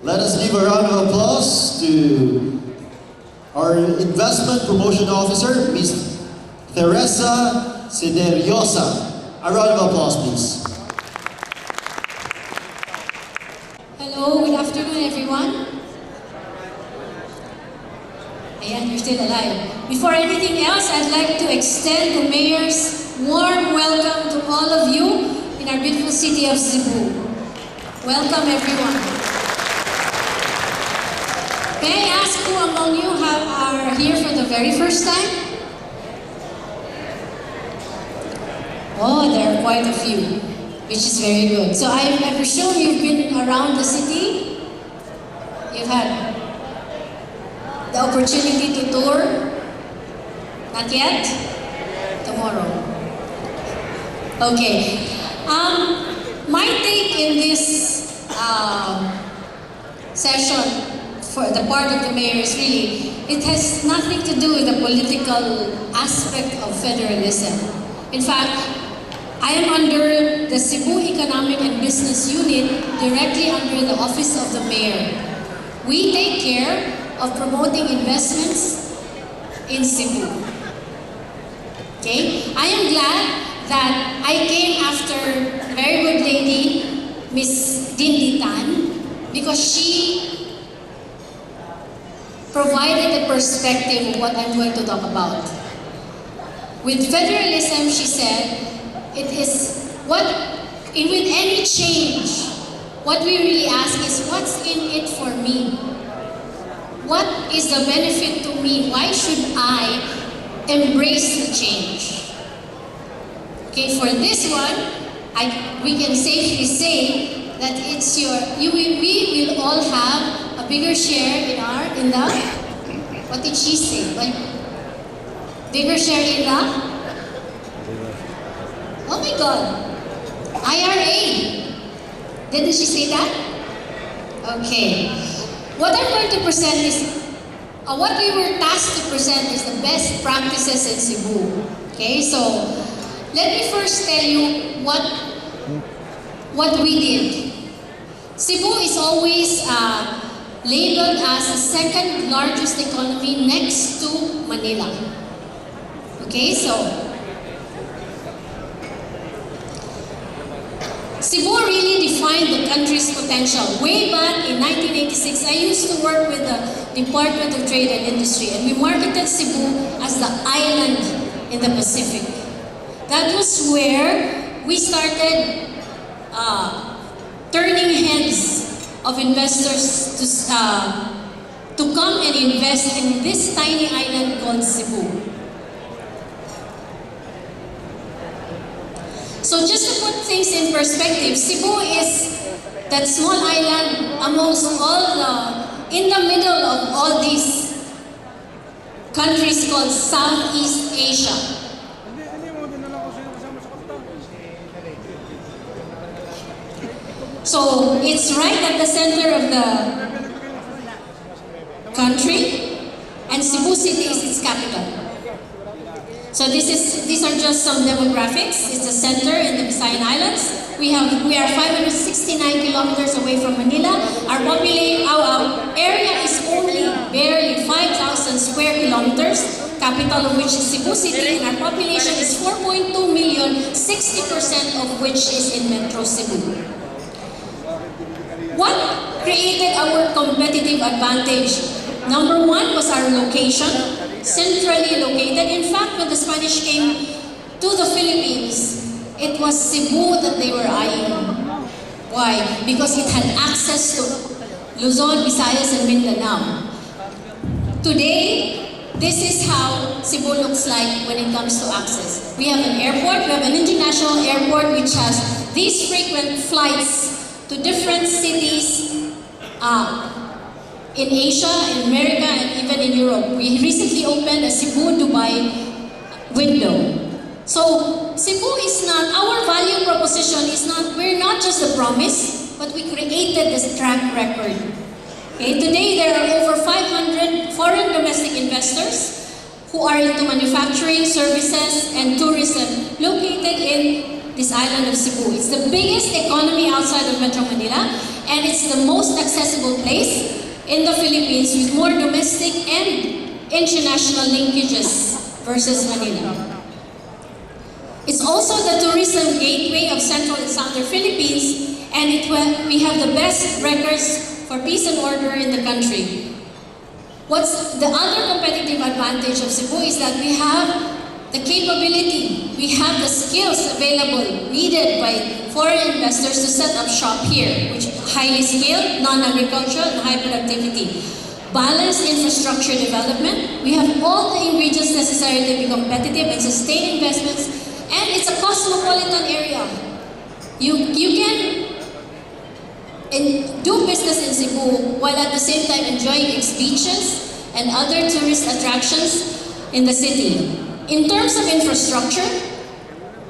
Let us give a round of applause to our Investment Promotion Officer, Ms. Theresa Sederiosa. A round of applause, please. Hello, good afternoon, everyone. Ayan, you're still alive. Before anything else, I'd like to extend the Mayor's warm welcome to all of you in our beautiful city of Cebu. Welcome, everyone. May I ask who among you are here for the very first time? Oh, there are quite a few, which is very good. So I presume you've been around the city. You've had the opportunity to tour. Not yet? Tomorrow. Okay. My take in this session for the part of the mayor is really, it has nothing to do with the political aspect of federalism. In fact, I am under the Cebu Economic and Business Unit, directly under the office of the mayor. We take care of promoting investments in Cebu. Okay? I am glad that I came after a very good lady, Miss Dindi Tan, because she provided a perspective of what I'm going to talk about. With federalism, she said, it is with any change, what we really ask is, what's in it for me? What is the benefit to me? Why should I embrace the change? Okay, for this one, we can safely say that it's we will all have a bigger share in the, what did she say? Bigger share in the, oh my God, IRA. Didn't she say that? Okay. What I'm going to present is, what we were tasked to present is the best practices in Cebu. Okay, so let me first tell you what we did. Cebu is always labeled as the second largest economy next to Manila. Okay, so Cebu really defined the country's potential. Way back in 1986, I used to work with the Department of Trade and Industry, and we marketed Cebu as the island in the Pacific. That was where we started turning heads of investors to come and invest in this tiny island called Cebu. So just to put things in perspective, Cebu is that small island amongst in the middle of all these countries called Southeast Asia. So it's right at the center of the country, and Cebu City is its capital. So these are just some demographics. It's the center in the Visayan Islands. We are 569 kilometers away from Manila. Our area is only barely 5,000 square kilometers, capital of which is Cebu City, and our population is 4.2 million, 60% of which is in Metro Cebu. What created our competitive advantage? Number one was our location. Centrally located. In fact, when the Spanish came to the Philippines, it was Cebu that they were eyeing. Why? Because it had access to Luzon, Visayas, and Mindanao. Today, this is how Cebu looks like when it comes to access. We have an airport, we have an international airport which has these frequent flights to different cities in Asia, in America, and even in Europe. We recently opened a Cebu-Dubai window. So Cebu is not, our value proposition is not, we're not just a promise, but we created this track record. Okay, today there are over 500 foreign domestic investors who are into manufacturing, services, and tourism located in this island of Cebu. It's the biggest economy outside of Metro Manila, and it's the most accessible place. in the Philippines with more domestic and international linkages versus Manila. It's also the tourism gateway of Central and Southern Philippines, and we have the best records for peace and order in the country. What's the other competitive advantage of Cebu is that we have the capability, we have the skills available needed by foreign investors to set up shop here, which is highly skilled, non-agricultural, and high productivity. Balanced infrastructure development, we have all the ingredients necessary to be competitive and sustain investments, and it's a cosmopolitan area. You can do business in Cebu while at the same time enjoying its beaches and other tourist attractions in the city. In terms of infrastructure,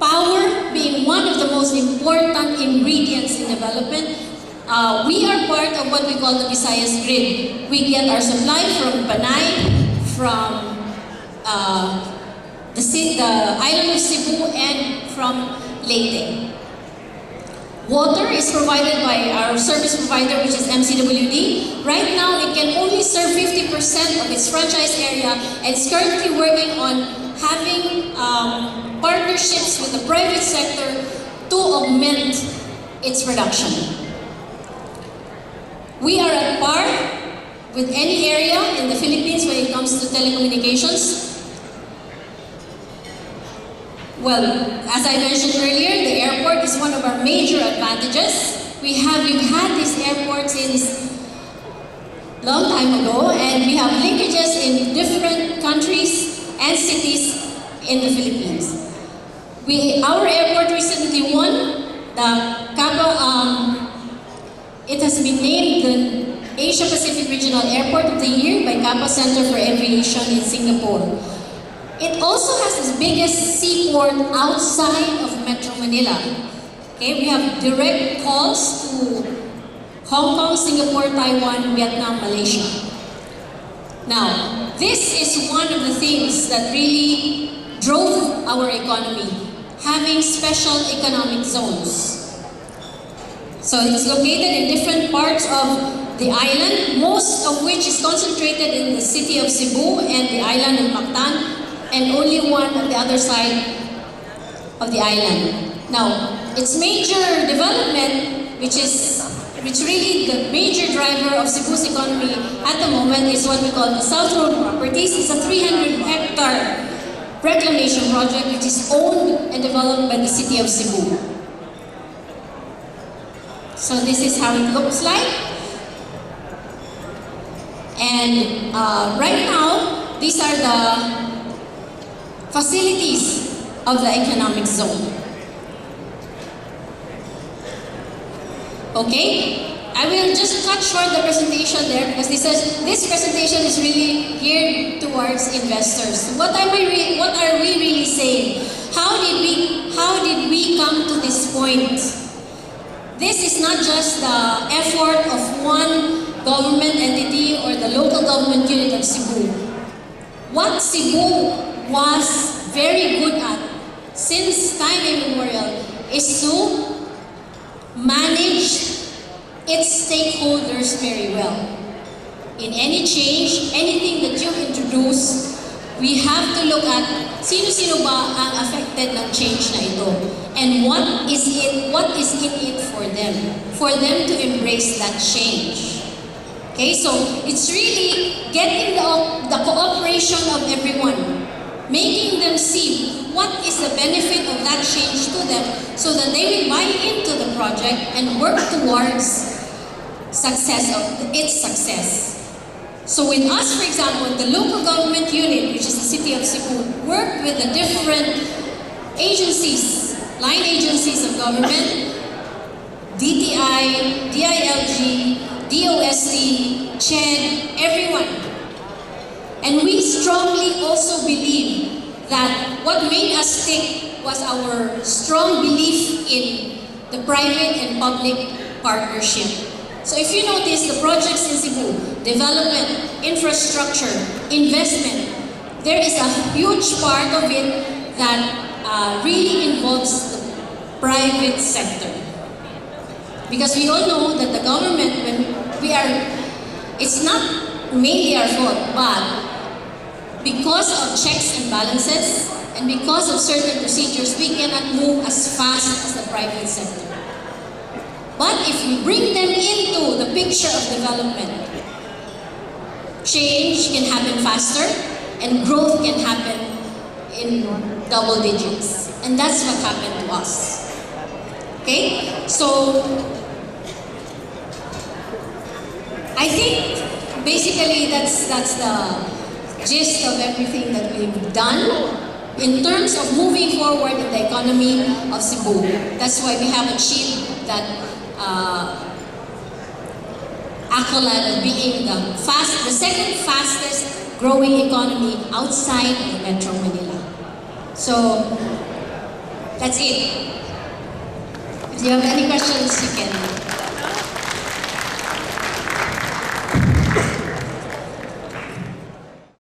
power being one of the most important ingredients in development, we are part of what we call the Visayas grid. We get our supply from Panay, from the island of Cebu, and from Leyte. Water is provided by our service provider, which is MCWD. Right now, it can only serve 50% of its franchise area, and it's currently working on having partnerships with the private sector to augment its production. We are at par with any area in the Philippines when it comes to telecommunications. Well, as I mentioned earlier, the airport is one of our major advantages. We've had this airport since long time ago, and we have linkages in different countries and cities in the Philippines. Our airport recently won the it has been named the Asia Pacific Regional Airport of the Year by Kappa Center for Aviation in Singapore. It also has the biggest seaport outside of Metro Manila. Okay, we have direct calls to Hong Kong, Singapore, Taiwan, Vietnam, Malaysia. Now, this is one of the things that really drove our economy, having special economic zones. So it's located in different parts of the island, most of which is concentrated in the city of Cebu and the island of Mactan, and only one on the other side of the island. Now, its major development, which really the major driver of Cebu's economy at the moment, is what we call the South Road Properties. It's a 300-hectare reclamation project which is owned and developed by the city of Cebu. So this is how it looks like. And right now, these are the facilities of the economic zone. Okay, I will just cut short the presentation there because this presentation is really geared towards investors. What are we really saying? How did we come to this point? This is not just the effort of one government entity or the local government unit of Cebu. What Cebu was very good at since time immemorial is to manage its stakeholders very well. In any change, anything that you introduce, we have to look at sino-sino ba ang affected ng change na ito, and what is in it for them to embrace that change. Okay, so it's really getting the cooperation of everyone, making them see what is the benefit of that change to them so that they will buy into the project and work towards its success. So with us, for example, the local government unit, which is the city of Cebu, worked with the different agencies, line agencies of government, DTI, DILG, DOST, CHED, everyone. And we strongly also believe that what made us stick was our strong belief in the private and public partnership. So if you notice the projects in Cebu, development, infrastructure, investment, there is a huge part of it that really involves the private sector. Because we all know that the government, when we are It's not mainly our fault, but because of checks and balances, and because of certain procedures, we cannot move as fast as the private sector. But if we bring them into the picture of development, change can happen faster and growth can happen in double digits. And that's what happened to us. Okay? So, I think basically that's the gist of everything that we've done in terms of moving forward in the economy of Cebu. That's why we have achieved that accolade of being the second fastest growing economy outside of Metro Manila. So, that's it. If you have any questions, you can